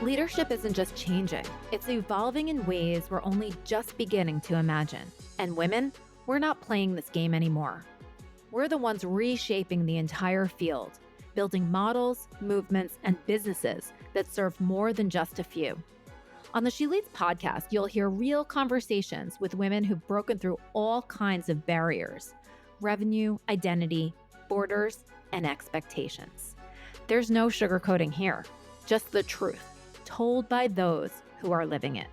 Leadership isn't just changing, it's evolving in ways we're only just beginning to imagine. And women, we're not playing this game anymore. We're the ones reshaping the entire field, building models, movements, and businesses that serve more than just a few. On the She Leads podcast, you'll hear real conversations with women who've broken through all kinds of barriers: revenue, identity, borders, and expectations. There's no sugarcoating here, just the truth, told by those who are living it.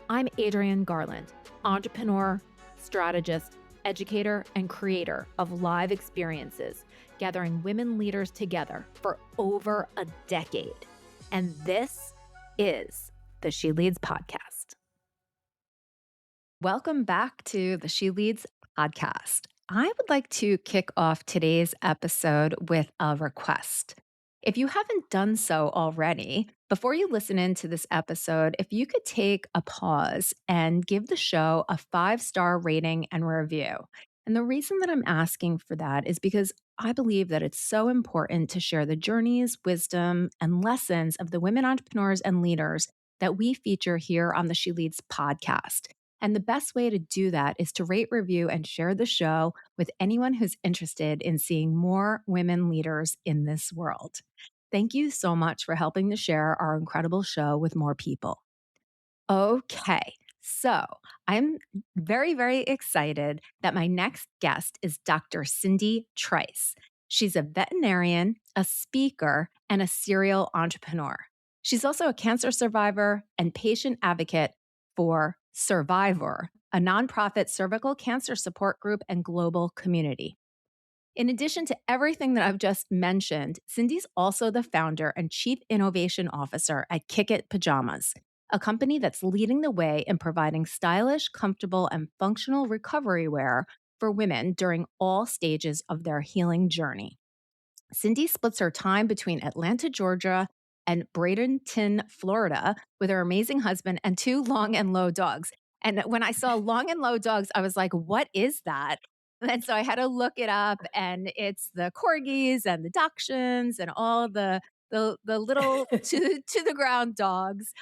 I'm Adrienne Garland, entrepreneur, strategist, educator, and creator of live experiences, gathering women leaders together for over a decade. And this is the She Leads podcast. Welcome back to the She Leads podcast. I would like to kick off today's episode with a request. If you haven't done so already, before you listen into this episode, if you could take a pause and give the show a 5-star rating and review. And the reason that I'm asking for that is because I believe that it's so important to share the journeys, wisdom, and lessons of the women entrepreneurs and leaders that we feature here on the She Leads podcast. And the best way to do that is to rate, review, and share the show with anyone who's interested in seeing more women leaders in this world. Thank you so much for helping to share our incredible show with more people. Okay, so I'm very, very excited that my next guest is Dr. Cindy Trice. She's a veterinarian, a speaker, and a serial entrepreneur. She's also a cancer survivor and patient advocate for Survivor, a nonprofit cervical cancer support group and global community. In addition to everything that I've just mentioned, Cindy's also the founder and chief innovation officer at Kickit Pajamas, a company that's leading the way in providing stylish, comfortable, and functional recovery wear for women during all stages of their healing journey. Cindy splits her time between Atlanta, Georgia, and Bradenton, Florida, with her amazing husband and 2 long and low dogs. And when I saw long and low dogs, I was like, what is that? And so I had to look it up, and it's the corgis and the dachshunds and all the little to the ground dogs.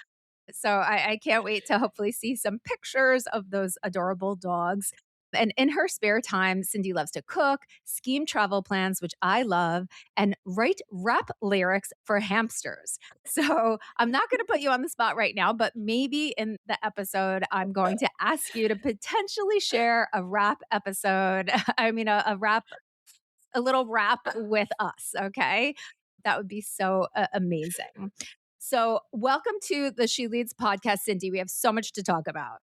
So I can't wait to hopefully see some pictures of those adorable dogs. And in her spare time, Cindy loves to cook, scheme travel plans, which I love, and write rap lyrics for hamsters. So I'm not going to put you on the spot right now, but maybe in the episode, I'm going to ask you to potentially share a rap episode. I mean, a little rap with us. Okay. That would be so amazing. So welcome to the She Leads podcast, Cindy. We have so much to talk about.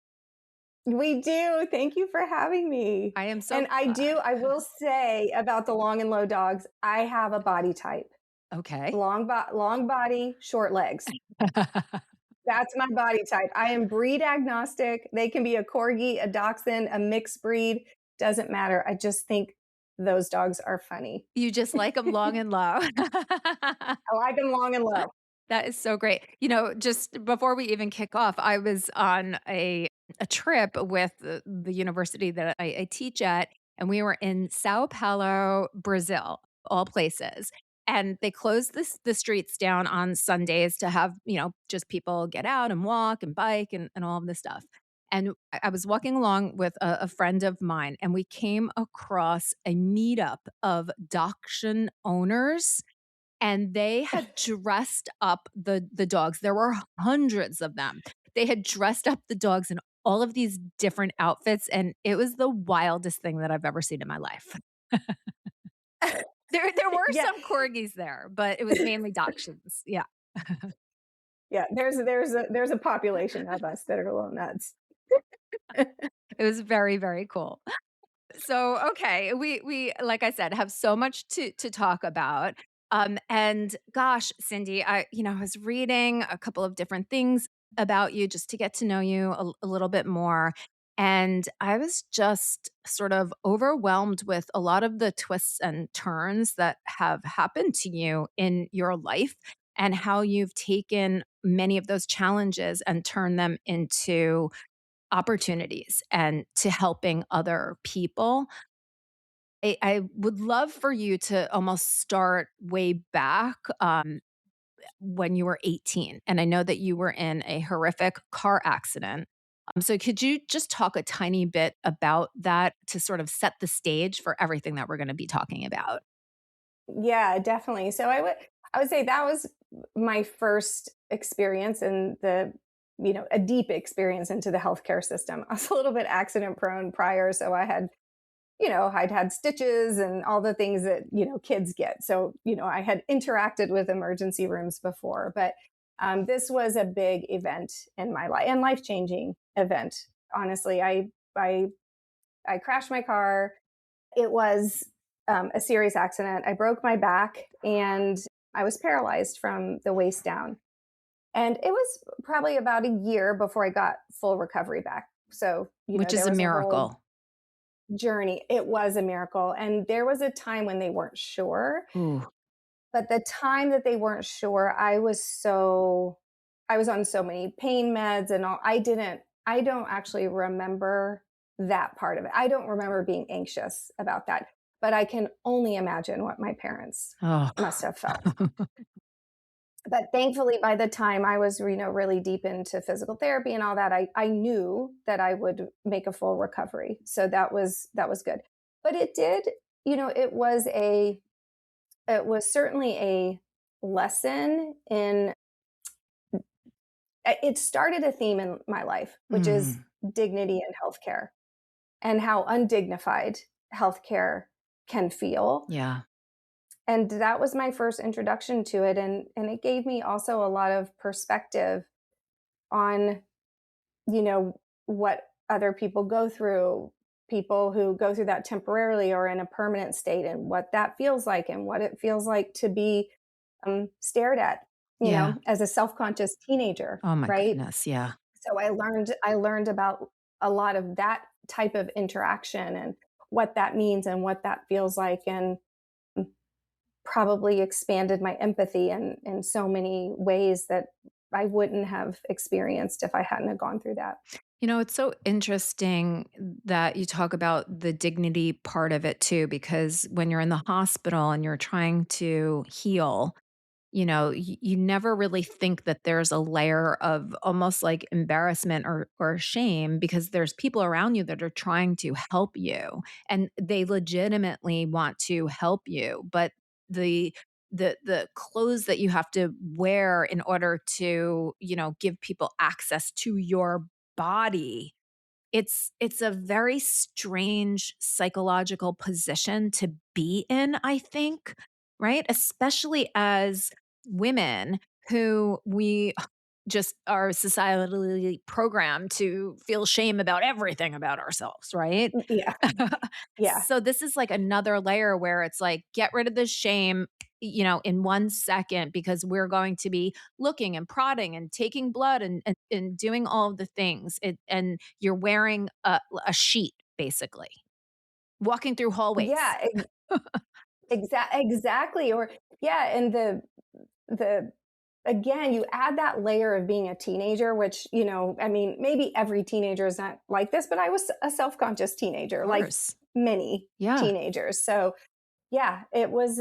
We do. Thank you for having me. I am so And I will say about the long and low dogs, I have a body type. Okay. Long body, short legs. That's my body type. I am breed agnostic. They can be a corgi, a dachshund, a mixed breed. Doesn't matter. I just think those dogs are funny. You just like them long and low. I like them long and low. That is so great. You know, just before we even kick off, I was on a trip with the university that I teach at, and we were in Sao Paulo, Brazil, all places. And they closed the streets down on Sundays to have, just people get out and walk and bike and all of this stuff. And I was walking along with a friend of mine, and we came across a meetup of dachshund owners, and they had dressed up the dogs. There were hundreds of them. They had dressed up the dogs in all of these different outfits, and it was the wildest thing that I've ever seen in my life. There were Yeah. some corgis there, but it was mainly dachshunds. Yeah. Yeah, there's a population of us that are a little nuts. It was very, very cool. So, okay, we like I said, have so much to talk about. And gosh, Cindy, I was reading a couple of different things about you just to get to know you a little bit more. And I was just sort of overwhelmed with a lot of the twists and turns that have happened to you in your life, and how you've taken many of those challenges and turned them into opportunities and to helping other people. I would love for you to almost start way back, when you were 18. And I know that you were in a horrific car accident. So could you just talk a tiny bit about that to sort of set the stage for everything that we're going to be talking about? Yeah, definitely. So I would say that was my first experience in a deep experience into the healthcare system. I was a little bit accident prone prior, so I'd had stitches and all the things that, kids get. So, I had interacted with emergency rooms before, but this was a big event in my life and life-changing event. Honestly, I crashed my car. It was a serious accident. I broke my back and I was paralyzed from the waist down. And it was probably about a year before I got full recovery back. So, Which is there a was a whole miracle. journey. It was a miracle. And there was a time when they weren't sure. Ooh, But the time that they weren't sure, I was on so many pain meds and all. I don't actually remember that part of it. I don't remember being anxious about that, but I can only imagine what my parents oh. must have felt. But thankfully, by the time I was, really deep into physical therapy and all that, I knew that I would make a full recovery. So that was good. But it did, it was certainly a lesson in it started a theme in my life, which is Mm, dignity in healthcare and how undignified healthcare can feel. yeah. And that was my first introduction to it. And it gave me also a lot of perspective on, what other people go through, people who go through that temporarily or in a permanent state, and what that feels like, and what it feels like to be stared at, Yeah. as a self-conscious teenager, Oh my right? goodness. Yeah. So I learned about a lot of that type of interaction and what that means and what that feels like, and probably expanded my empathy in so many ways that I wouldn't have experienced if I hadn't have gone through that. It's so interesting that you talk about the dignity part of it too, because when you're in the hospital and you're trying to heal, you never really think that there's a layer of almost like embarrassment or shame because there's people around you that are trying to help you and they legitimately want to help you. But the the clothes that you have to wear in order to, give people access to your body, it's a very strange psychological position to be in, I think, right? Especially as women who we just are societally programmed to feel shame about everything about ourselves, right? Yeah, yeah. So this is like another layer where it's like, get rid of the shame, in 1 second, because we're going to be looking and prodding and taking blood and doing all of the things. And you're wearing a sheet, basically, walking through hallways. Yeah, exactly. Or yeah, and the again, you add that layer of being a teenager, which, I mean, maybe every teenager is not like this, but I was a self-conscious Of teenager, like course. many Yeah. teenagers. So yeah, it was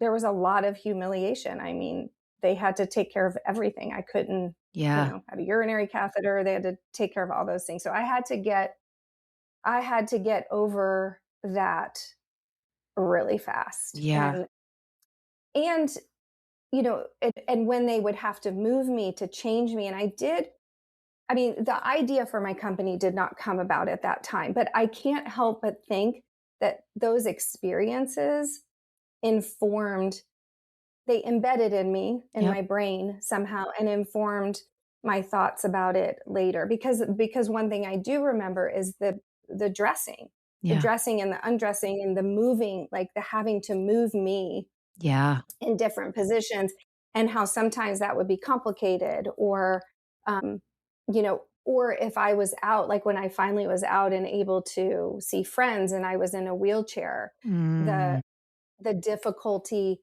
there was a lot of humiliation. I mean, they had to take care of everything. I couldn't, Yeah. have a urinary catheter. They had to take care of all those things. So I had to get over that really fast. Yeah. And and when they would have to move me to change me, and I mean, the idea for my company did not come about at that time, but I can't help but think that those experiences informed they embedded in me, in Yep. my brain somehow, and informed my thoughts about it later. Because one thing I do remember is the dressing, the Yeah. dressing and the undressing and the moving, like the having to move me Yeah. in different positions, and how sometimes that would be complicated, or um, or if I was out, like when I finally was out and able to see friends and I was in a wheelchair, the Mm, the difficulty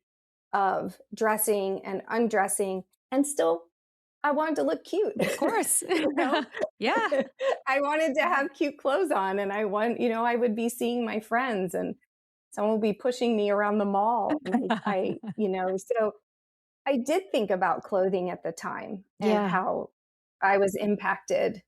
of dressing and undressing, and still I wanted to look cute. of course. you know Yeah. I wanted to have cute clothes on, and I would be seeing my friends, and someone would be pushing me around the mall, like so I did think about clothing at the time and Yeah. how I was impacted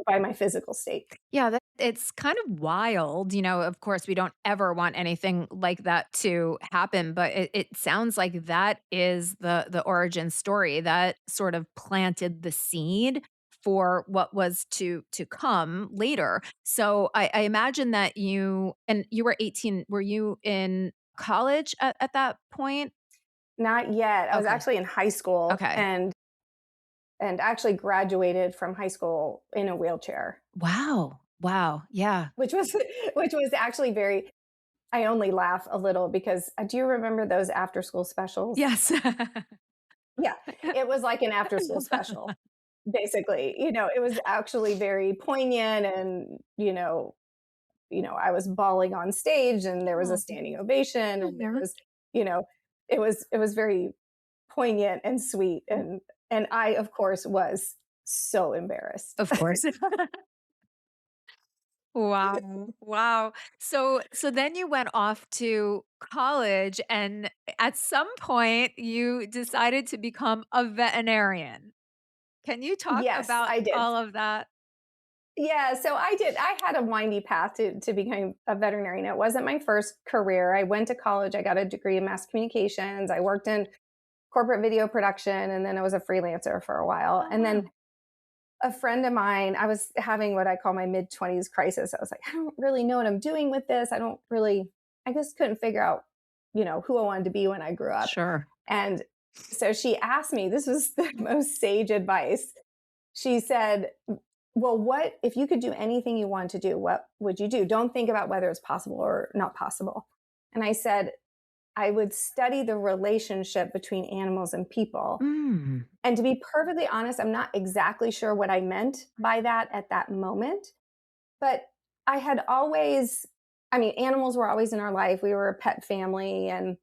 by my physical state. Yeah, it's kind of wild. Of course, we don't ever want anything like that to happen, but it sounds like that is the origin story that sort of planted the seed for what was to come later. So I imagine that you were 18. Were you in college at that point? Not yet. I was Okay. actually in high school Okay. and actually graduated from high school in a wheelchair, Wow. Wow. Yeah. which was which was actually very I only laugh a little because do you remember those after school specials? Yes. Yeah, it was like an after school special, basically. It was actually very poignant and, I was bawling on stage and there was a Oh, standing ovation and there yeah. was, you know, it was very poignant and sweet and I of course was so embarrassed. Of course. Wow. Wow. So then you went off to college and at some point you decided to become a veterinarian. Can you talk Yes, about I did. all of that? Yeah, so I did. I had a windy path to become a veterinarian. It wasn't my first career. I went to college. I got a degree in mass communications. I worked in corporate video production, and then I was a freelancer for a while. Oh, And then wow. a friend of mine, I was having what I call my mid-20s crisis. I was like, I don't really know what I'm doing with this. I just couldn't figure out, who I wanted to be when I grew up. Sure. And so she asked me, this was the most sage advice. She said, well, what if you could do anything you want to do? What would you do? Don't think about whether it's possible or not possible. And I said, I would study the relationship between animals and people. Mm. And to be perfectly honest, I'm not exactly sure what I meant by that at that moment. But I had always, I mean, animals were always in our life. We were a pet family. And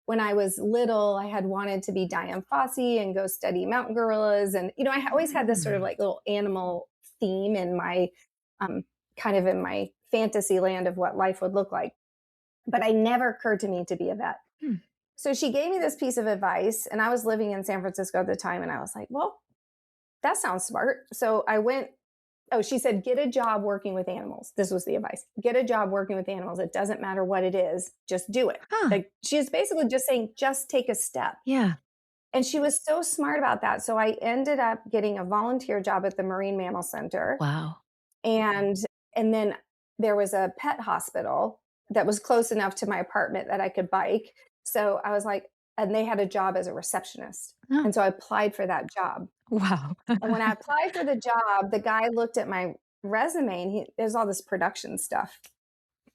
when I was little, I had wanted to be Diane Fossey and go study mountain gorillas. And, I always had this sort of Mm. like little animal theme in um, kind of in my fantasy land of what life would look like. But I never occurred to me to be a vet. Hmm. So she gave me this piece of advice, and I was living in San Francisco at the time. And I was like, well, that sounds smart. So I went. Oh, she said, get a job working with animals. This was the advice. Get a job working with animals. It doesn't matter what it is, just do it. Huh. Like she is basically just saying, just take a step. Yeah. And she was so smart about that. So I ended up getting a volunteer job at the Marine Mammal Center. Wow. And and then there was a pet hospital that was close enough to my apartment that I could bike. So I was like, and they had a job as a receptionist. Oh, And so I applied for that job. wow. And when I applied for the job, the guy looked at my resume and there's all this production stuff.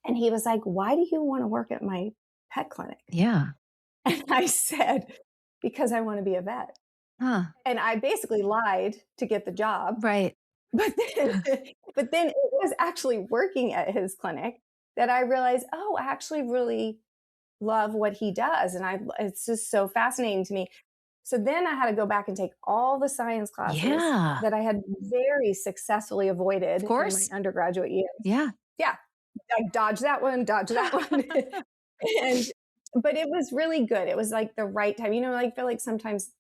And he was like, why do you want to work at my pet clinic? Yeah. And I said, because I want to be a vet. Huh. And I basically lied to get the job. Right. But then, but then it was actually working at his clinic that I realized, oh, I actually really love what he does. And it's just so fascinating to me. So then I had to go back and take all the science classes Yeah. that I had very successfully avoided Of in my course. undergraduate years. Yeah. Yeah, I dodged that one, dodged that one. and but it was really good. It was like the right time. I feel like sometimes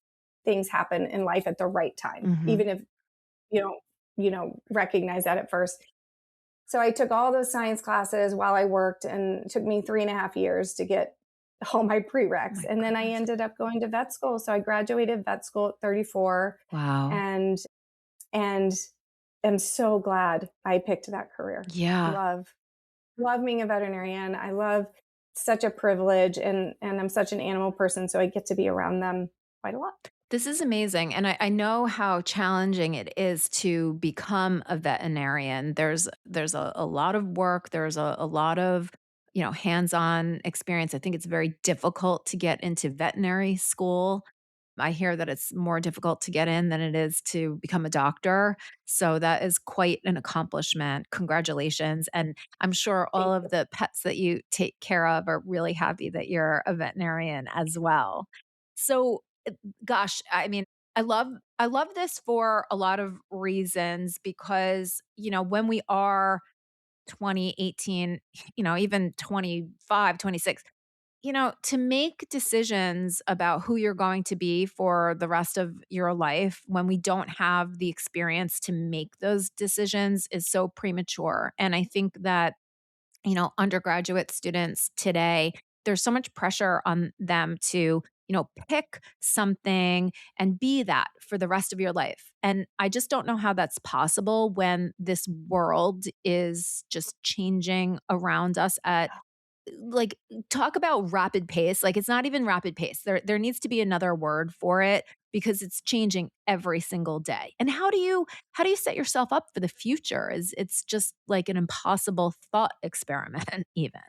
things happen in life at the right time, Mhm. even if you don't, recognize that at first. So I took all those science classes while I worked and it took me 3.5 years to get all my Oh prereqs. my And then I goodness. ended up going to vet school. So I graduated vet school at 34 Wow. and and am so glad I picked that career. Yeah. Love being a veterinarian. I love such a privilege and I'm such an animal person. So I get to be around them quite a lot. This is amazing. And I know how challenging it is to become a veterinarian. There's a lot of work, there's a lot of, hands-on experience. I think it's very difficult to get into veterinary school. I hear that it's more difficult to get in than it is to become a doctor. So that is quite an accomplishment. Congratulations. And I'm sure all Thank of you. the pets that you take care of are really happy that you're a veterinarian as well. So gosh, I mean, I love this for a lot of reasons because, when we are 20, 18, even 25, 26, to make decisions about who you're going to be for the rest of your life when we don't have the experience to make those decisions is so premature. And I think that, undergraduate students today, there's so much pressure on them to, pick something and be that for the rest of your life. And I just don't know how that's possible when this world is just changing around us at, like, talk about rapid pace. Like, it's not even rapid pace. There needs to be another word for it because it's changing every single day. And how do you set yourself up for the future? Is It's just like an impossible thought experiment even.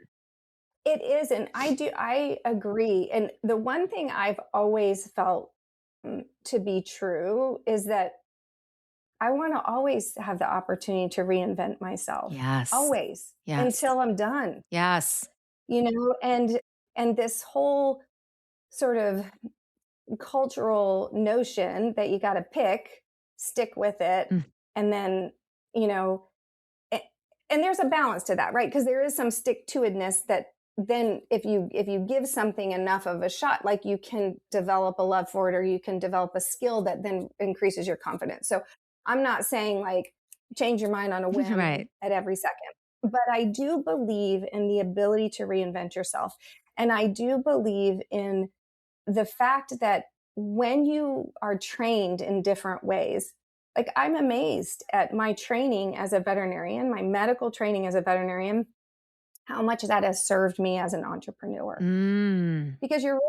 It is, and I agree, and the one thing I've always felt, to be true is that I wanna always have the opportunity to reinvent myself, Yes. always, Yes. until I'm done, Yes. and this whole sort of cultural notion that you gotta pick, stick with it, Mm. and then, you know, a and there's a balance to that, right? Because there is some stick to itness that then if you give something enough of a shot, like, you can develop a love for it, or you can develop a skill that then increases your confidence. So, I'm not saying, like, change your mind on a whim Right. at every second, but I do believe in the ability to reinvent yourself, and I do believe in the fact that when you are trained in different ways, like, I'm amazed at my training as a veterinarian, my medical training as a veterinarian, how much that has served me as an entrepreneur. Mm. Because you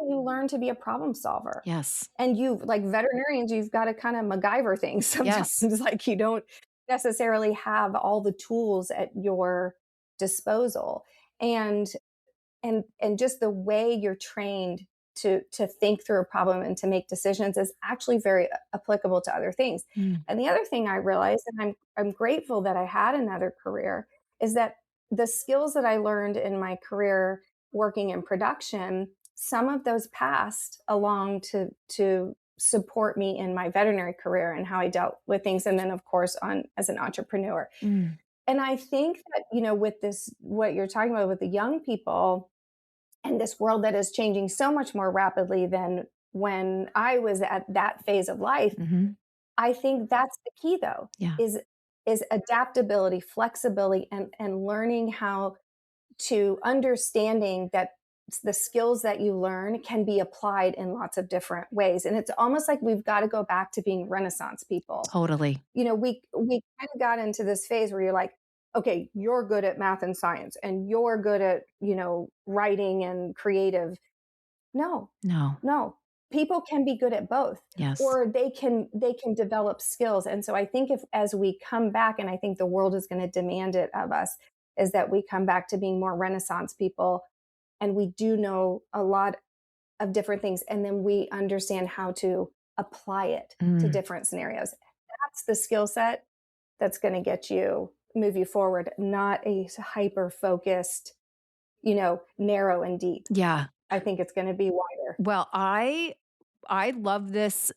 learn to be a problem solver. Yes. And like veterinarians, you've got to kind of MacGyver things Yes. sometimes. Like, you don't necessarily have all the tools at your disposal. And and just the way you're trained to think through a problem and to make decisions is actually very applicable to other things. Mm. And the other thing I realized, and I'm grateful that I had another career, is that the skills that I learned in my career working in production, some of those passed along to support me in my veterinary career and how I dealt with things, and then of course on as an entrepreneur. Mm. And I think that, with this, what you're talking about with the young people, and this world that is changing so much more rapidly than when I was at that phase of life, Mhm. I think that's the key though, Yeah. is adaptability, flexibility, and learning how to understanding that the skills that you learn can be applied in lots of different ways. And it's almost like we've got to go back to being Renaissance people. Totally. We kind of got into this phase where you're like, okay, you're good at math and science and you're good at, writing and creative. No, No. no. People can be good at both, Yes. or they can develop skills. And so I think if as we come back, and I think the world is going to demand it of us, is that we come back to being more Renaissance people, and we do know a lot of different things, and then we understand how to apply it to Mm. different scenarios. That's the skill set that's going to move you forward, not a hyper focused, narrow and deep. Yeah. I think it's going to be wider. Well, I love this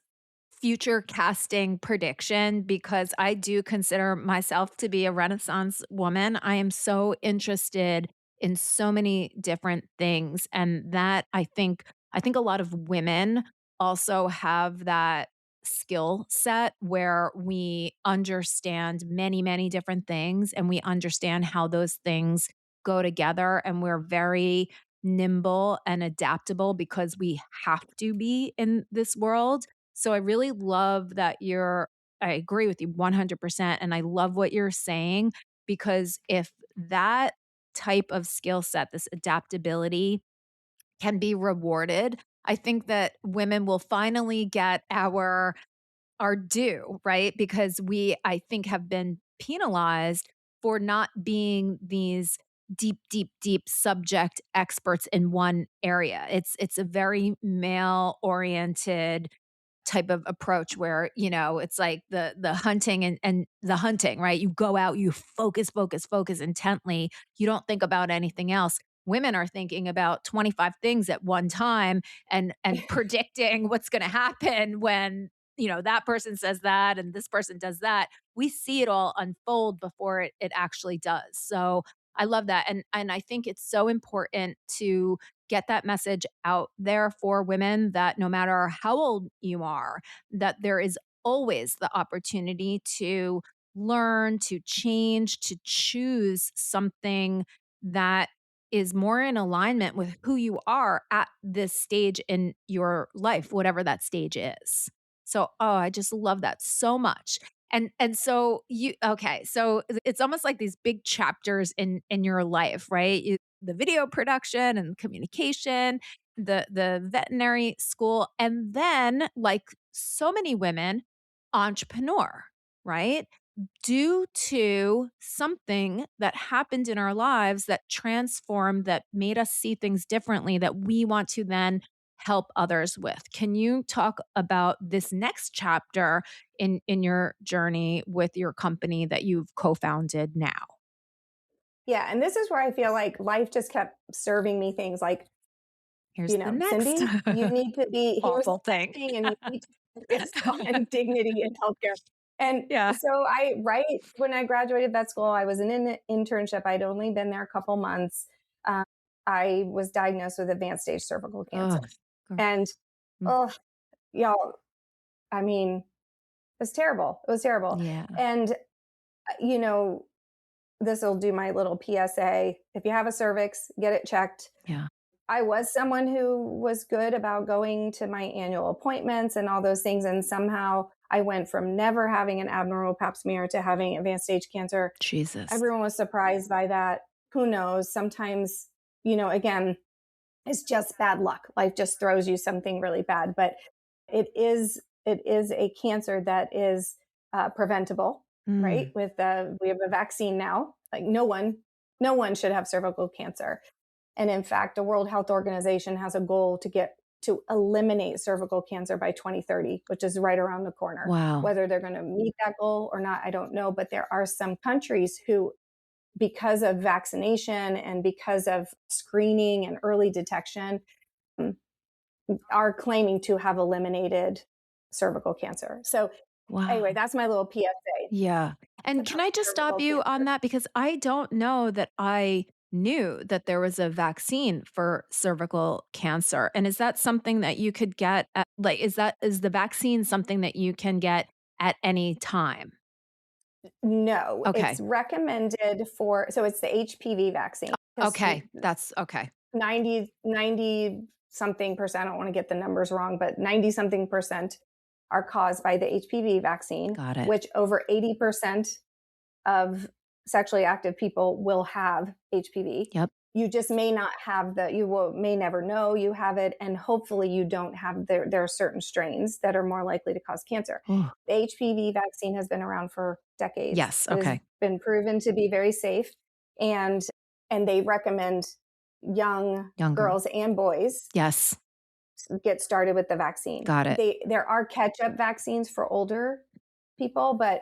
future casting prediction because I do consider myself to be a Renaissance woman. I am so interested in so many different things, and that I think a lot of women also have that skill set where we understand many many different things, and we understand how those things go together, and we're very nimble and adaptable because we have to be in this world. So I really love that I agree with you 100%. And I love what you're saying because if that type of skill set, this adaptability, can be rewarded, I think that women will finally get our due, right? Because we, I think, have been penalized for not being these deep, deep, deep subject experts in one area. It's a very male oriented type of approach where, it's like the hunting and the hunting, right? You go out, you focus, focus, focus intently. You don't think about anything else. Women are thinking about 25 things at one time and predicting what's going to happen when, that person says that and this person does that. We see it all unfold before it actually does. So I love that. And I think it's so important to get that message out there for women that no matter how old you are, that there is always the opportunity to learn, to change, to choose something that is more in alignment with who you are at this stage in your life, whatever that stage is. So, oh, I just love that so much. And so you okay, so it's almost like these big chapters in your life, right? The video production and communication, the veterinary school, and then like so many women, entrepreneur, right? Due to something that happened in our lives that transformed, that made us see things differently, that we want to then help others with. Can you talk about this next chapter in your journey with your company that you've co-founded now? Yeah, and this is where I feel like life just kept serving me things like, Here's the next Cindy, you need to be here's the awful thing. thing, and you need to focus on dignity in healthcare. And Yeah. so right when I graduated vet school, I was in an internship. I'd only been there a couple months. Um, I was diagnosed with advanced stage cervical cancer. Oh, And oh, y'all, I mean, it was terrible. It was terrible. yeah. And you know, this will do my little PSA. If you have a cervix, get it checked. Yeah. I was someone who was good about going to my annual appointments and all those things. And somehow I went from never having an abnormal pap smear to having advanced stage cancer. Jesus. Everyone was surprised by that. Who knows? Sometimes, again, it's just bad luck. Life just throws you something really bad. But it is a cancer that is preventable, right? Mm, We have a vaccine now. Like no one should have cervical cancer. And in fact, the World Health Organization has a goal to eliminate cervical cancer by 2030, which is right around the corner. wow. Whether they're going to meet that goal or not, I don't know. But there are some countries who, because of vaccination and because of screening and early detection, mm, are claiming to have eliminated cervical cancer. So, anyway, Wow. that's my little PSA Yeah. And can about I just stop cervical you on cancer. that? Because I don't know that I knew that there was a vaccine for cervical cancer. And is that something that you could get at, like, is the vaccine something that you can get at any time? No, it's Okay. recommended for, so it's the HPV vaccine because Okay. That's okay. 90 something percent, I don't want to get the numbers wrong, but 90 something percent are caused by the HPV vaccine, Got it. which over 80% of sexually active people will have HPV. Yep. You just may not have may never know you have it. And hopefully you don't have, there are certain strains that are more likely to cause cancer. Oh, The HPV vaccine has been around for decades. yes. It has Okay. been proven to be very safe. And, and they recommend young Younger. girls and boys Yes. get started with the vaccine. Got it. There are catch-up vaccines for older people, but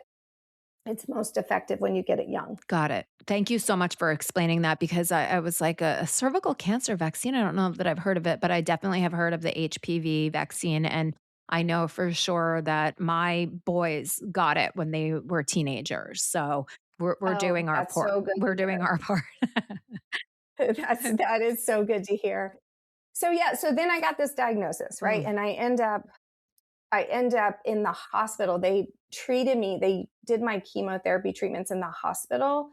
it's most effective when you get it young. Got it. Thank you so much for explaining that because I was like a cervical cancer vaccine. I don't know that I've heard of it, but I definitely have heard of the HPV vaccine. And I know for sure that my boys got it when they were teenagers. So we're Oh, doing our that's so good to we're doing hear. our part. That is so good to hear. So yeah, so then I got this diagnosis, right? Ooh, And I end up in the hospital. They treated me. They did my chemotherapy treatments in the hospital,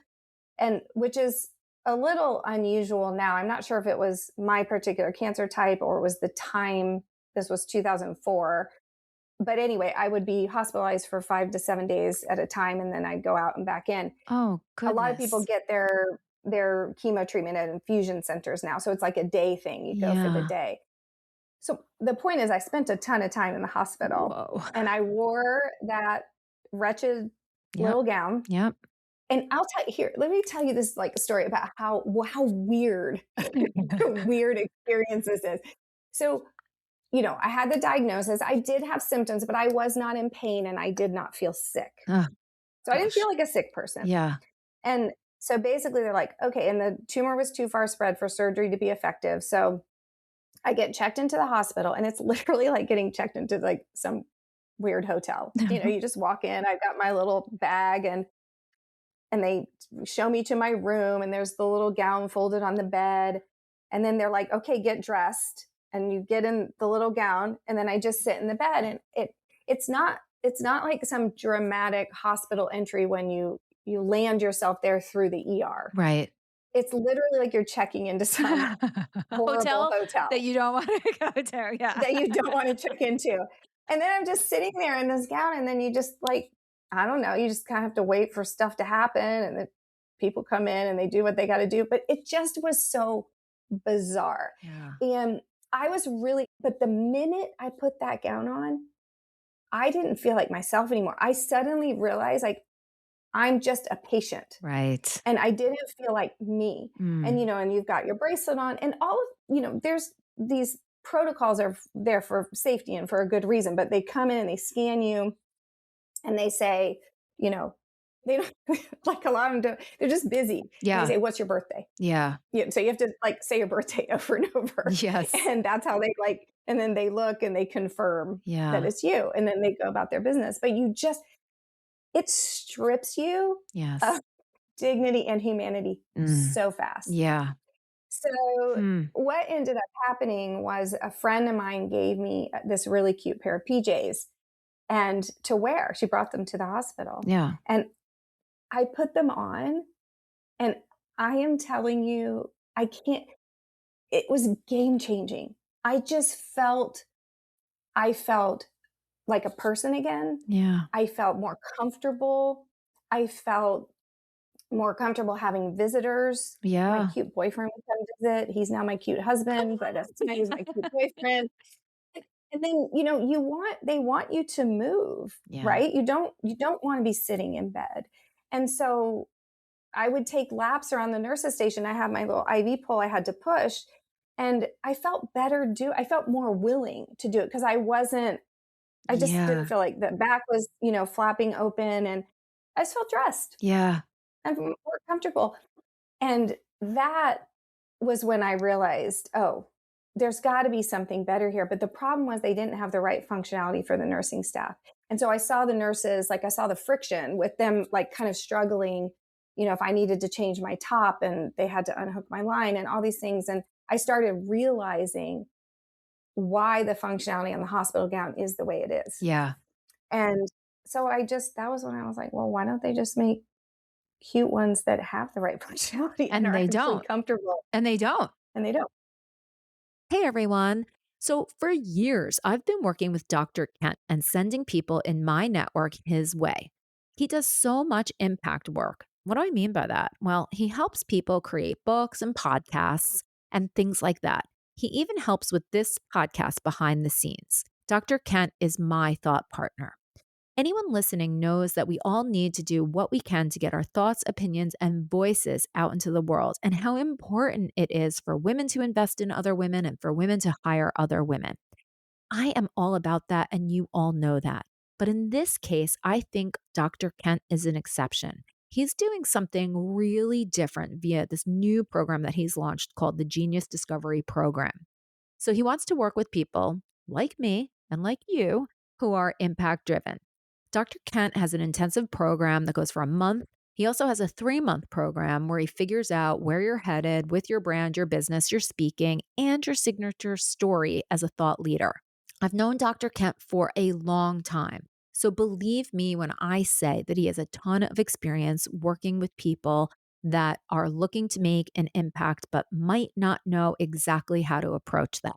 and which is a little unusual now. I'm not sure if it was my particular cancer type or it was the time. This was 2004. But anyway, I would be hospitalized for 5 to 7 days at a time, and then I'd go out and back in. oh A lot of people goodness. get their chemo treatment at infusion centers now, so it's like a day thing. You go for the Yeah. day. So the point is, I spent a ton of time in the hospital, Whoa. and I wore that wretched Yep. little gown. Yep. And I'll tell you here. Let me tell you this like story about how weird, weird experience this is. So I had the diagnosis. I did have symptoms, but I was not in pain, and I did not feel sick. Oh So I didn't gosh. feel like a sick person. Yeah. And so basically, they're like, okay, and the tumor was too far spread for surgery to be effective. So I get checked into the hospital, and it's literally like getting checked into like some weird hotel. You just walk in, I've got my little bag, and they show me to my room, and there's the little gown folded on the bed. And then they're like, okay, get dressed. And you get in the little gown, and then I just sit in the bed. And it's not like some dramatic hospital entry when you land yourself there through the ER. Right. It's literally like you're checking into some A horrible hotel that hotel you don't want to go to. Yeah. that you don't want to check into. And then I'm just sitting there in this gown, and then you just like, I don't know, you just kind of have to wait for stuff to happen, and then people come in and they do what they got to do. But it just was so bizarre. Yeah. And I was really, but the minute I put that gown on, I didn't feel like myself anymore. I suddenly realized like I'm just a patient, Right. and I didn't feel like me. And, Mm. and you've got your bracelet on, and all of, there's these protocols are there for safety and for a good reason, but they come in and they scan you, and they say, you know, they don't like a lot of them, they're just busy. And they Yeah. say, what's your birthday? Yeah. So you have to like say your birthday over and over. Yes. And that's how they like, and then they look and they confirm that Yeah. it's you. And then they go about their business. But it strips you Yes. of dignity and humanity Mm. so fast. Yeah. So Hmm. what ended up happening was a friend of mine gave me this really cute pair of PJs and to wear. She brought them to the hospital. Yeah. And I put them on, and I am telling you, I can't, it was game changing. I felt like a person again. Yeah. I felt more comfortable. I felt more comfortable having visitors. My Yeah. cute boyfriend would come visit. He's now my cute husband, but at the time he was my cute boyfriend. And then, they want you to move, Yeah. right? You don't want to be sitting in bed. And so I would take laps around the nurse's station. I had my little IV pole I had to push, and I felt I felt more willing to do it because I just didn't Yeah. feel like the back was, flapping open, and I just felt dressed Yeah. and more comfortable. And that was when I realized, oh, there's got to be something better here. But the problem was they didn't have the right functionality for the nursing staff. And so I saw the nurses, like I saw the friction with them, like kind of struggling, if I needed to change my top and they had to unhook my line and all these things. And I started realizing why the functionality on the hospital gown is the way it is. Yeah. And so that was when I was like, well, why don't they just make cute ones that have the right functionality and And are they actually don't. comfortable? And they don't. And they don't. Hey everyone. So, for years, I've been working with Dr. Kent and sending people in my network his way. He does so much impact work. What do I mean by that? Well, he helps people create books and podcasts and things like that. He even helps with this podcast behind the scenes. Dr. Kent is my thought partner. Anyone listening knows that we all need to do what we can to get our thoughts, opinions, and voices out into the world, and how important it is for women to invest in other women and for women to hire other women. I am all about that, and you all know that. But in this case, I think Dr. Kent is an exception. He's doing something really different via this new program that he's launched called the Genius Discovery Program. So he wants to work with people like me and like you who are impact driven. Dr. Kent has an intensive program that goes for a month. He also has a 3-month program where he figures out where you're headed with your brand, your business, your speaking, and your signature story as a thought leader. I've known Dr. Kent for a long time. So believe me when I say that he has a ton of experience working with people that are looking to make an impact but might not know exactly how to approach that.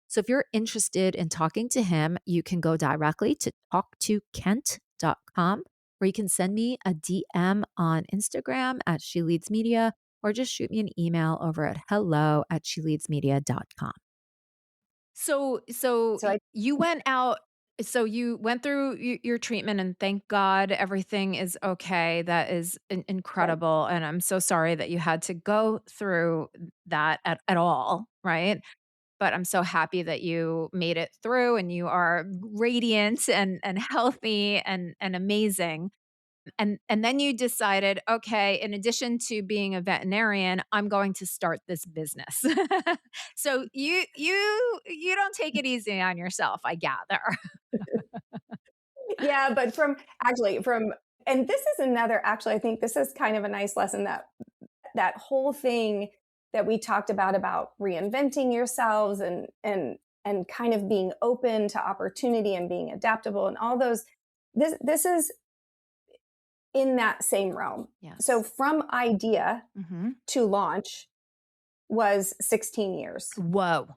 So if you're interested in talking to him, you can go directly to talktokent.com, or you can send me a DM on Instagram at She Leads Media, or just shoot me an email over at hello@sheleadsmedia.com. So I You went out. So you went through your treatment, and thank God everything is okay. That is Right. incredible. And I'm so sorry that you had to go through that at all. Right. But I'm so happy that you made it through and you are radiant and healthy and amazing. And then you decided, okay, in addition to being a veterinarian, I'm going to start this business. So you don't take it easy on yourself, I gather. Yeah, but from and this is another, actually, I think this is kind of a nice lesson, that that whole thing that we talked about reinventing yourselves and kind of being open to opportunity and being adaptable and all those, this is in that same realm. So Yes. from idea Mhm. to launch was 16 years. Whoa.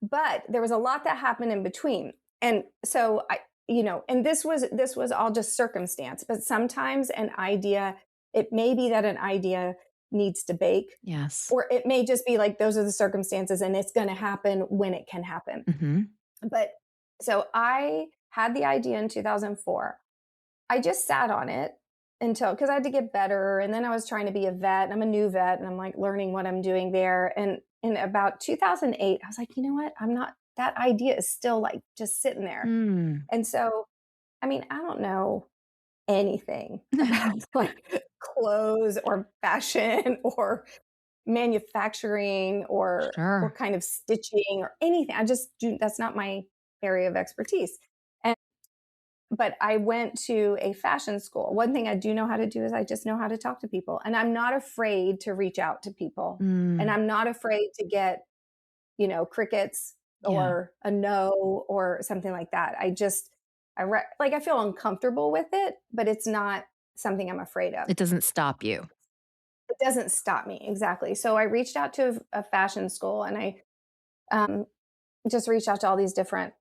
But there was a lot that happened in between. And so and this was all just circumstance, but sometimes an idea, it may be that an idea needs to bake, Yes. or it may just be like those are the circumstances and it's going to happen when it can happen. Mhm. But so I had the idea in 2004. I just sat on it until, because I had to get better. And then I was trying to be a vet. And I'm a new vet and I'm like learning what I'm doing there. And in about 2008, I was like, you know what? I'm not, that idea is still like just sitting there. Mm. And so, I mean, I don't know anything about like clothes or fashion or manufacturing or Sure. kind of stitching or anything. I just do, that's not my area of expertise. And but I went to a fashion school. One thing I do know how to do is I just know how to talk to people. And I'm not afraid to reach out to people. And Mm. I'm not afraid to get, crickets Yeah. or a no or something like that. Like I feel uncomfortable with it, but it's not something I'm afraid of. It doesn't stop you. It doesn't stop me. Exactly. So I reached out to a fashion school, and I um, just reached out to all these different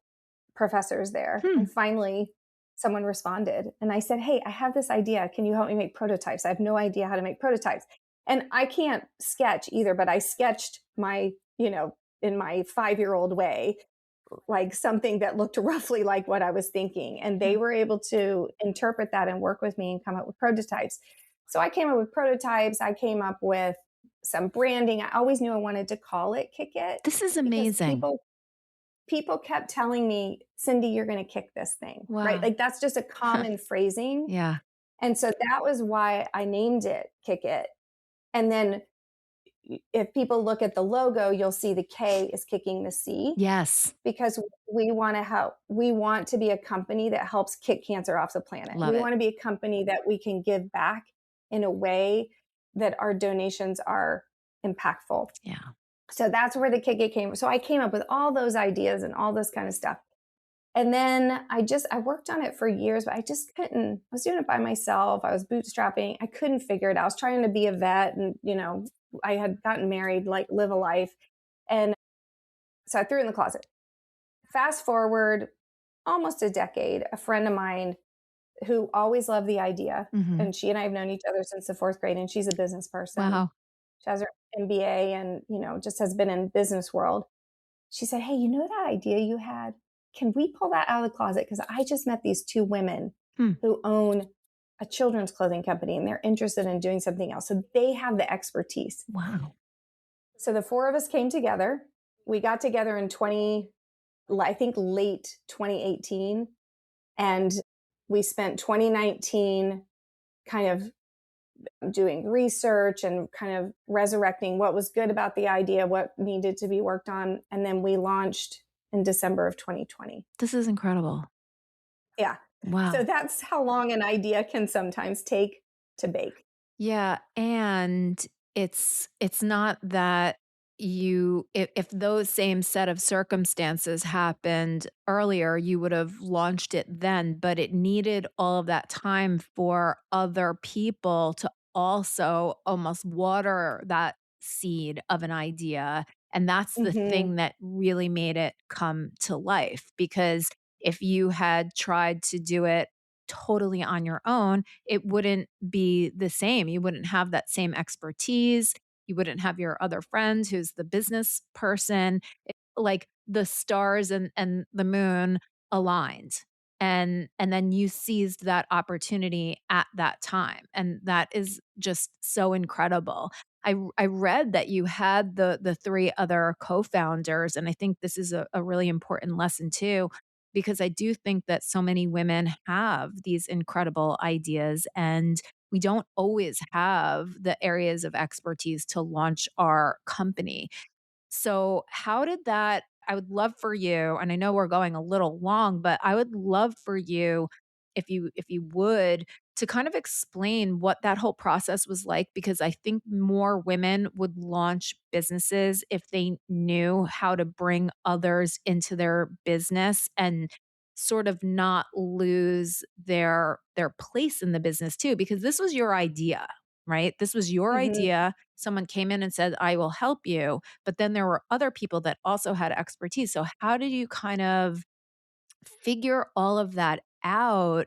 professors there. Hmm. And finally, someone responded. And I said, hey, I have this idea. Can you help me make prototypes? I have no idea how to make prototypes. And I can't sketch either, but I sketched in my 5-year-old way, like something that looked roughly like what I was thinking. And they Yeah. were able to interpret that and work with me and come up with prototypes. So I came up with prototypes. I came up with some branding. I always knew I wanted to call it Kick It, This is because amazing. people kept telling me, Cindy, you're going to kick this thing, right? Wow. Like that's just a common phrasing. Yeah. And so that was why I named it Kick It. And then if people look at the logo, you'll see the K is kicking the C, Yes. because we want to be a company that helps kick cancer off the planet. Love We it. want to be a company that we can give back in a way that our donations are impactful. Yeah. So that's where the Kick It came from. So I came up with all those ideas and all this kind of stuff. And then I worked on it for years, but I just couldn't. I was doing it by myself. I was bootstrapping. I couldn't figure it out. I was trying to be a vet, and I had gotten married, like live a life. And so I threw it in the closet. Fast forward almost a decade, a friend of mine who always loved the idea, Mhm. and she and I have known each other since the 4th grade, and she's a business person. Wow. She has her MBA and, just has been in business world. She said, hey, you know that idea you had? Can we pull that out of the closet? Because I just met these 2 women Hmm. who own a children's clothing company, and they're interested in doing something else. So they have the expertise. Wow. So the 4 of us came together. We got together in I think late 2018. And we spent 2019 kind of doing research and kind of resurrecting what was good about the idea, what needed to be worked on. And then we launched in December of 2020. This is incredible. Yeah. So Wow. that's how long an idea can sometimes take to bake. Yeah, and it's not that if those same set of circumstances happened earlier, you would have launched it then, but it needed all of that time for other people to also almost water that seed of an idea, and that's the Hmm. thing that really made it come to life, because if you had tried to do it totally on your own, it wouldn't be the same. You wouldn't have that same expertise. You wouldn't have your other friend who's the business person. Like the stars and the moon aligned. And then you seized that opportunity at that time. And that is just so incredible. I read that you had the three other co-founders, and I think this is a really important lesson too, because I do think that so many women have these incredible ideas, and we don't always have the areas of expertise to launch our company. So, how did that? I would love for you, and I know we're going a little long, but I would love for you if you would, to kind of explain what that whole process was like, because I think more women would launch businesses if they knew how to bring others into their business and sort of not lose their place in the business too, because this was your idea, right? This was your Mhm. idea. Someone came in and said, "I will help you." But then there were other people that also had expertise. So how did you kind of figure all of that out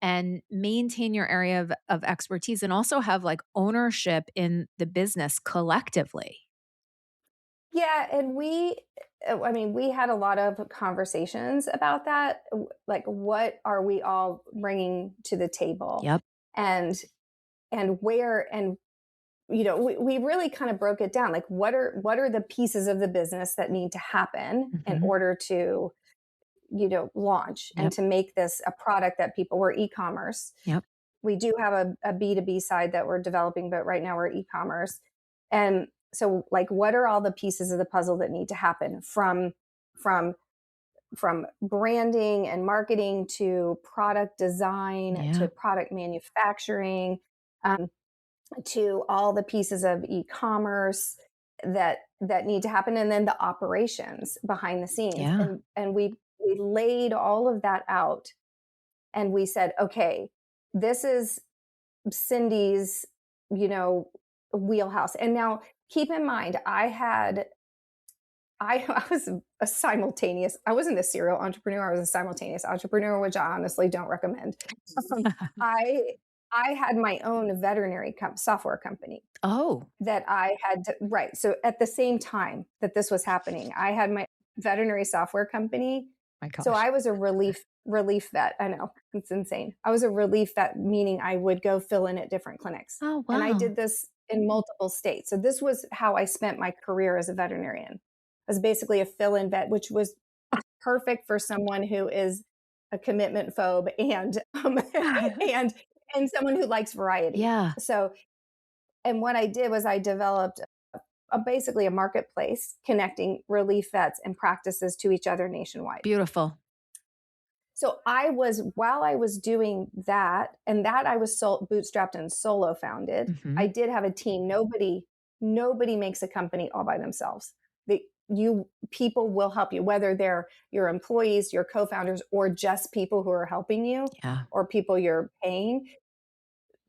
and maintain your area of expertise and also have like ownership in the business collectively? Yeah, and I mean, we had a lot of conversations about that. Like, what are we all bringing to the table? Yep. And where, and we really kind of broke it down. Like, what are the pieces of the business that need to happen in Mhm. order to launch and Yep. to make this a product that people, we're e-commerce. Yep. We do have a B2B side that we're developing, but right now we're e-commerce. And so, like, what are all the pieces of the puzzle that need to happen from branding and marketing to product design to Yeah. product manufacturing, um, to all the pieces of e-commerce that need to happen, and then the operations behind the scenes. Yeah. And we laid all of that out, and we said, okay, this is Cindy's, you know, wheelhouse. And now keep in mind, I was a simultaneous, I wasn't a serial entrepreneur, I was a simultaneous entrepreneur, which I honestly don't recommend. Um, I I had my own veterinary software company Oh, that I had to, right. So at the same time that this was happening, I had my veterinary software company. my So gosh. I was a relief vet. I know, it's insane. I was a relief vet, meaning I would go fill in at different clinics. Oh, And I wow. did this in multiple states. So this was how I spent my career as a veterinarian. I was basically a fill-in vet, which was perfect for someone who is a commitment phobe and and someone who likes variety. Yeah. So, and what I did was I developed basically a marketplace connecting relief vets and practices to each other nationwide. Beautiful. So while I was doing that, and that I was bootstrapped and solo founded. I Mhm. did have a team. Nobody makes a company all by themselves. People will help you, whether they're your employees, your co-founders, or just people who are helping you, Yeah. or people you're paying.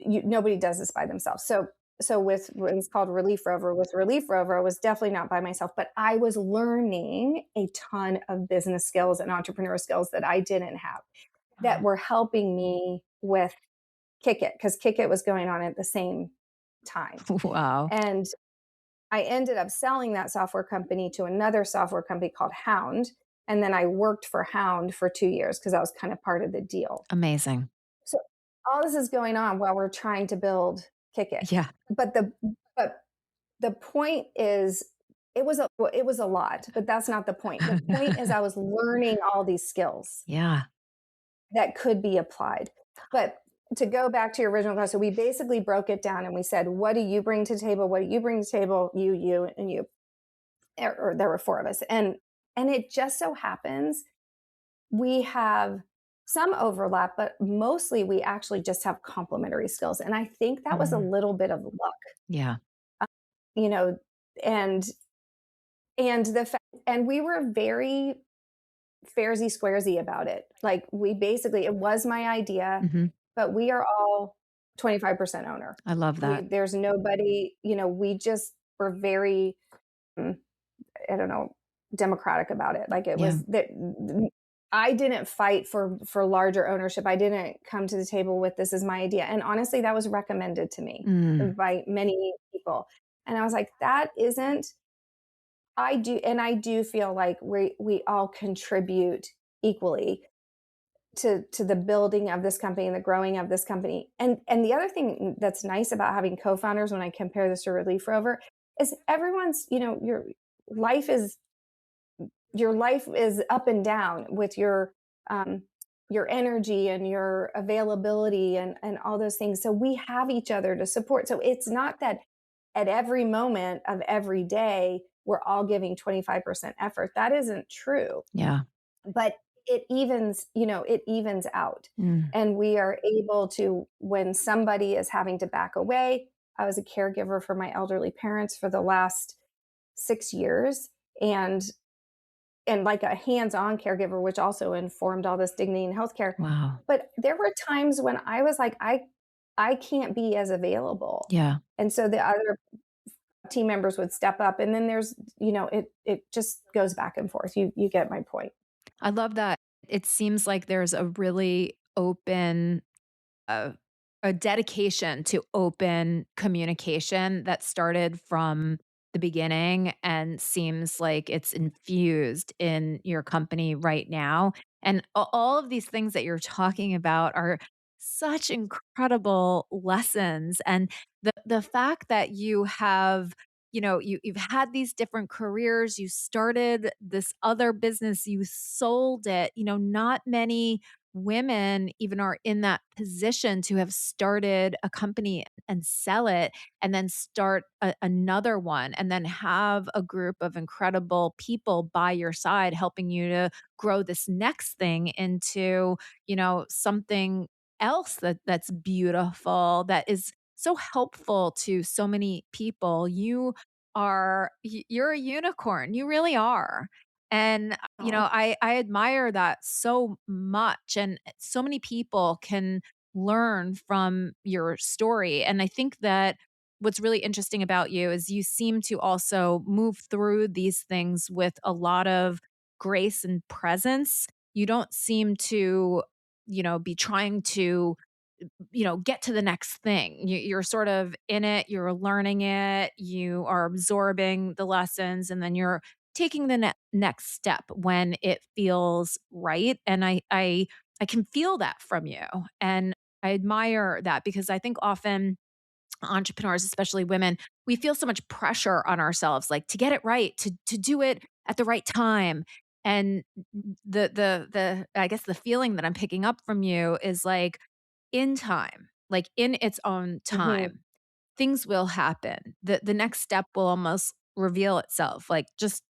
Nobody does this by themselves. So with it's called Relief Rover. With Relief Rover, I was definitely not by myself, but I was learning a ton of business skills and entrepreneur skills that I didn't have, that Oh. were helping me with Kickit, because Kickit was going on at the same time. Wow. And I ended up selling that software company to another software company called Hound. And then I worked for Hound for 2 years because that was kind of part of the deal. Amazing. So all this is going on while we're trying to build Kickit. Yeah. But but the point is, it was a lot, but that's not the point. The point is I was learning all these skills Yeah. that could be applied. But to go back to your original question, so we basically broke it down and we said, what do you bring to the table? What do you bring to the table? You, and you. Or there were four of us. And it just so happens we have some overlap, but mostly we actually just have complementary skills. And I think that was a Mm. little bit of luck, Yeah. you know, and and we were very fairsy squaresy about it. Like, we basically, it was my idea, Mhm. but we are all 25% owner. I love that. There's nobody, we just were very, mm, I don't know, democratic about it. Like, it Yeah. was that I didn't fight for larger ownership. I didn't come to the table with, this is my idea. And honestly, that was recommended to me Mm. by many people. And I was like, that isn't, I do feel like we all contribute equally to the building of this company and the growing of this company. And the other thing that's nice about having co-founders, when I compare this to Relief Rover, is everyone's, life is your life is up and down with your energy and your availability and all those things. So we have each other to support. So it's not that at every moment of every day we're all giving 25% effort. That isn't true. Yeah. But it evens out. Mm. And we are able to, when somebody is having to back away, I was a caregiver for my elderly parents for the last 6 years, and like a hands-on caregiver, which also informed all this dignity in healthcare. Wow. But there were times when I was like, I can't be as available. Yeah. And so the other team members would step up, and then it just goes back and forth. You get my point. I love that. It seems like there's a really open a a dedication to open communication that started from the beginning and seems like it's infused in your company right now. And all of these things that you're talking about are such incredible lessons. And the fact that you have, you've had these different careers, you started this other business, you sold it, not many women even are in that position to have started a company and sell it and then start another one and then have a group of incredible people by your side helping you to grow this next thing into, something else that's beautiful, that is so helpful to so many people. You're a unicorn. You really are. And Oh, I admire that so much, and so many people can learn from your story. And I think that what's really interesting about you is you seem to also move through these things with a lot of grace and presence. You don't seem to, be trying to get to the next thing. You're sort of in it, you're learning it, you are absorbing the lessons, and then you're taking the next step when it feels right. And I can feel that from you, and I admire that because I think often entrepreneurs, especially women, we feel so much pressure on ourselves, like to get it right, to do it at the right time. And the I guess the feeling that I'm picking up from you is like in time, like in its own mhm. time, things will happen. The next step will almost reveal itself. Like just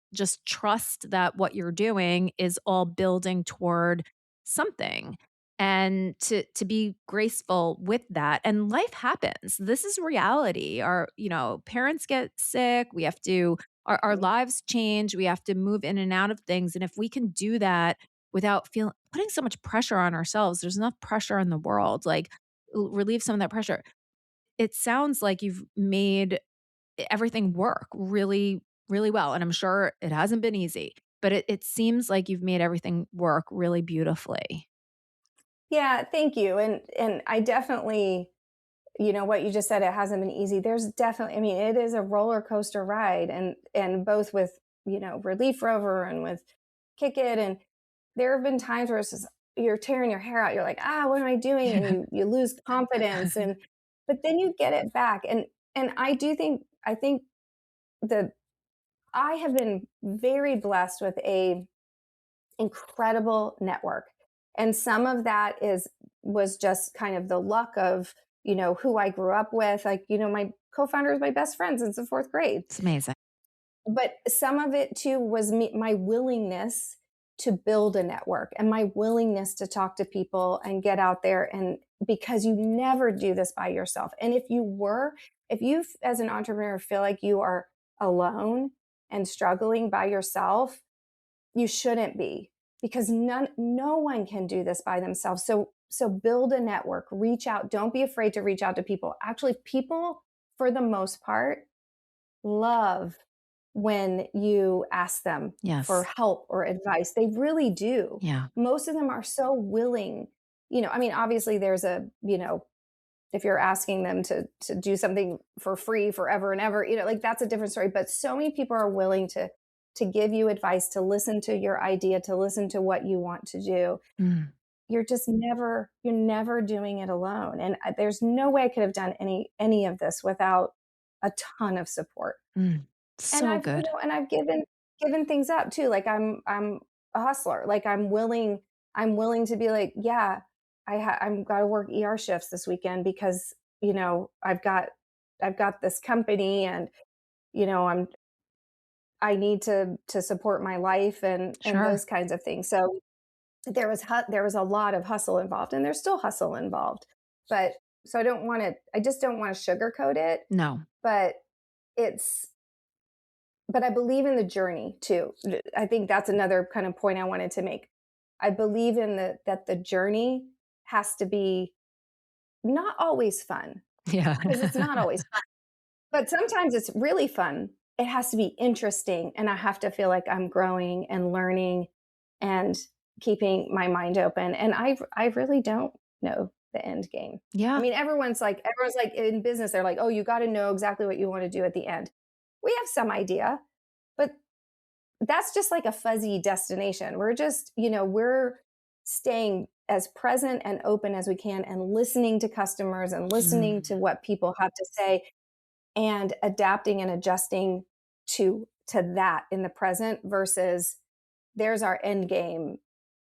trust that what you're doing is all building toward something, and to be graceful with that. And life happens. This is reality. Our, parents get sick. We have to our lives change. We have to move in and out of things. And if we can do that without feeling putting so much pressure on ourselves, there's enough pressure in the world. Like relieve some of that pressure. It sounds like you've made everything work really, really well, and I'm sure it hasn't been easy, but it seems like you've made everything work really beautifully. Yeah, thank you. And I definitely, what you just said, it hasn't been easy. There's definitely, I mean, it is a roller coaster ride, and both with, Relief Rover and with Kickit. And there have been times where it's just you're tearing your hair out. You're like, what am I doing? And you lose confidence, but then you get it back. And I think that I have been very blessed with a incredible network. And some of that was just kind of the luck of, who I grew up with. Like, my co-founder is my best friend since the fourth grade. It's amazing. But some of it too was my willingness to build a network and my willingness to talk to people and get out there. And because you never do this by yourself. And if you as an entrepreneur feel like you are alone and struggling by yourself, you shouldn't be, because no one can do this by themselves. So build a network, reach out. Don't be afraid to reach out to people. Actually, people for the most part love when you ask them for Yes. help or advice. They really do. Yeah. Most of them are so willing. I mean, obviously there's if you're asking them to do something for free forever and ever, like that's a different story. But so many people are willing to give you advice, to listen to your idea, to listen to what you want to do. Mm, You're never doing it alone. And there's no way I could have done any of this without a ton of support. mm. And So good. I've given things up too. Like I'm a hustler. Like I'm willing to be like, yeah, I'm got to work ER shifts this weekend because, I've got this company, and, I need to support my life and Sure. those kinds of things. So there was a lot of hustle involved, and there's still hustle involved. But so I just don't want to sugarcoat it, No. but it's but I believe in the journey too. I think that's another kind of point I wanted to make. I believe in that the journey has to be not always fun, Yeah. because it's not always fun, but sometimes it's really fun. It has to be interesting, and I have to feel like I'm growing and learning and keeping my mind open. And I really don't know the end game. I Yeah. mean, everyone's like in business, they're like, "Oh, you got to know exactly what you want to do at the end." We have some idea, but that's just like a fuzzy destination. We're just, we're staying as present and open as we can and listening to customers and listening Mm. to what people have to say and adapting and adjusting to that in the present versus there's our end game.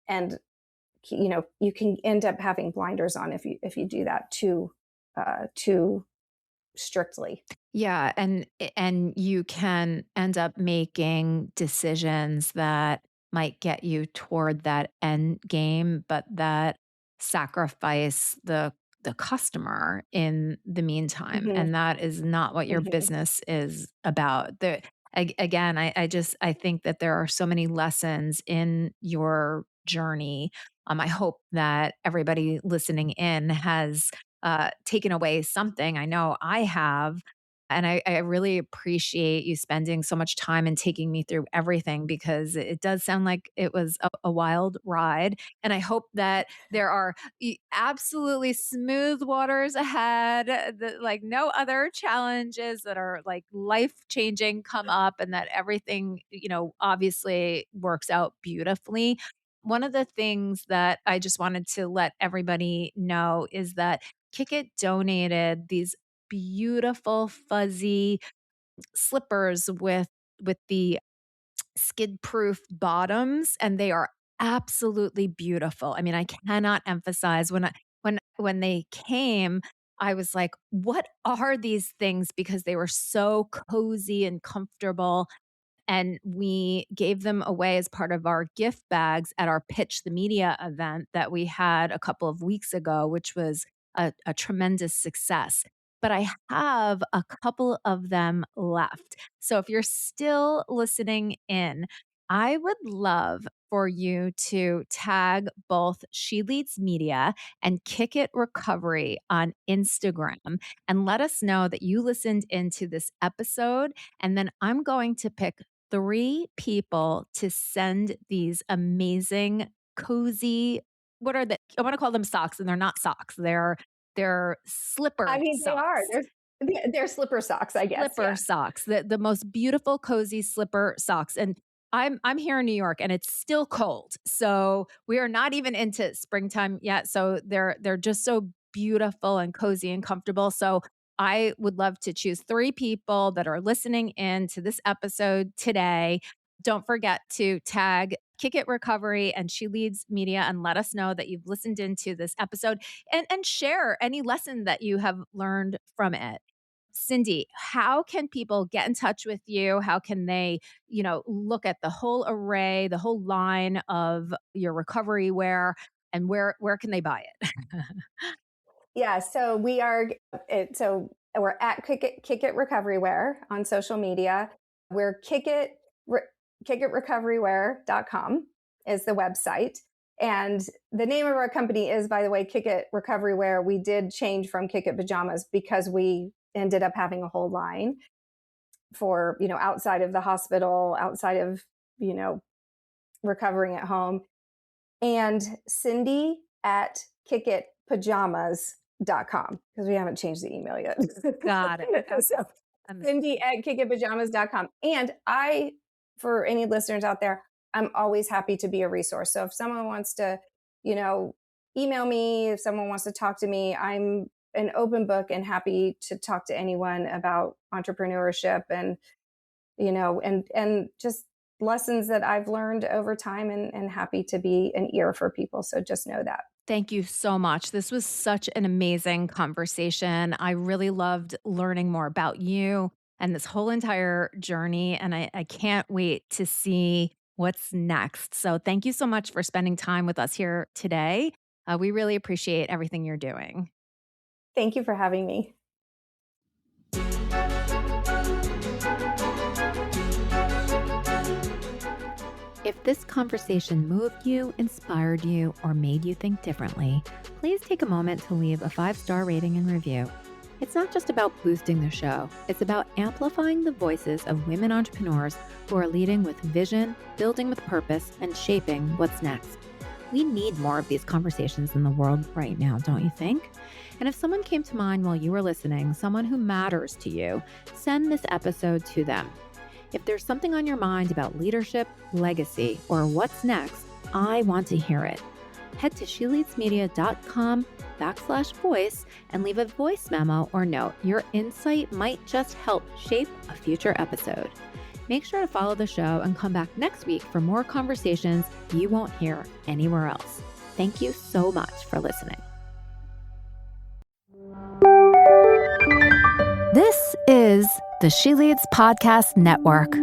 And you can end up having blinders on if you do that too strictly. Yeah, and you can end up making decisions that might get you toward that end game, but that sacrifice the customer in the meantime, Hmm. and that is not what your Hmm. business is about. Again, I think that there are so many lessons in your journey. I hope that everybody listening in has taken away something. I know I have. And I really appreciate you spending so much time and taking me through everything because it does sound like it was a wild ride. And I hope that there are absolutely smooth waters ahead, that like no other challenges that are like life changing come up, and that everything, obviously works out beautifully. One of the things that I just wanted to let everybody know is that Kickit donated these beautiful fuzzy slippers with the skid proof bottoms, and they are absolutely beautiful. I mean, I cannot emphasize when they came, I was like, what are these things? Because they were so cozy and comfortable, and we gave them away as part of our gift bags at our Pitch the Media event that we had a couple of weeks ago, which was a tremendous success. But I have a couple of them left. So if you're still listening in, I would love for you to tag both She Leads Media and Kickit Recovery on Instagram and let us know that you listened into this episode. And then I'm going to pick 3 people to send these amazing, cozy, what are the I wanna call them socks, and they're not socks. They're I slipper mean, they are. socks. They're slipper socks, I guess. Slipper Yeah. socks, the most beautiful, cozy slipper socks, and I'm here in New York, and it's still cold, so we are not even into springtime yet, so they're just so beautiful and cozy and comfortable, so I would love to choose 3 people that are listening in to this episode today. Don't forget to tag Kickit Recovery and She Leads Media and let us know that you've listened into this episode, and share any lesson that you have learned from it. Cindy, how can people get in touch with you? How can they, look at the whole array, the whole line of your recovery wear, and where can they buy it? Yeah, so we're at Kickit Recovery Wear on social media. We're kickitrecoverywear.com is the website. And the name of our company is, by the way, Kickit Recovery Wear. We did change from Kickit Pajamas because we ended up having a whole line for, outside of the hospital, outside of, you know, recovering at home. And Cindy at kickitpajamas.com because we haven't changed the email yet. Got it. So Okay. I'm Cindy at kickitpajamas.com. And for any listeners out there, I'm always happy to be a resource. So if someone wants to, you know, email me, if someone wants to talk to me, I'm an open book and happy to talk to anyone about entrepreneurship and, and just lessons that I've learned over time and happy to be an ear for people. So just know that. Thank you so much. This was such an amazing conversation. I really loved learning more about you and this whole entire journey. And I can't wait to see what's next. So thank you so much for spending time with us here today. We really appreciate everything you're doing. Thank you for having me. If this conversation moved you, inspired you, or made you think differently, please take a moment to leave a 5-star rating and review. It's not just about boosting the show, it's about amplifying the voices of women entrepreneurs who are leading with vision, building with purpose, and shaping what's next. We need more of these conversations in the world right now, don't you think? And if someone came to mind while you were listening, someone who matters to you, send this episode to them. If there's something on your mind about leadership, legacy, or what's next, I want to hear it. Head to sheleadsmedia.com/voice and leave a voice memo or note. Your insight might just help shape a future episode. Make sure to follow the show and come back next week for more conversations you won't hear anywhere else. Thank you so much for listening. This is the She Leads Podcast Network.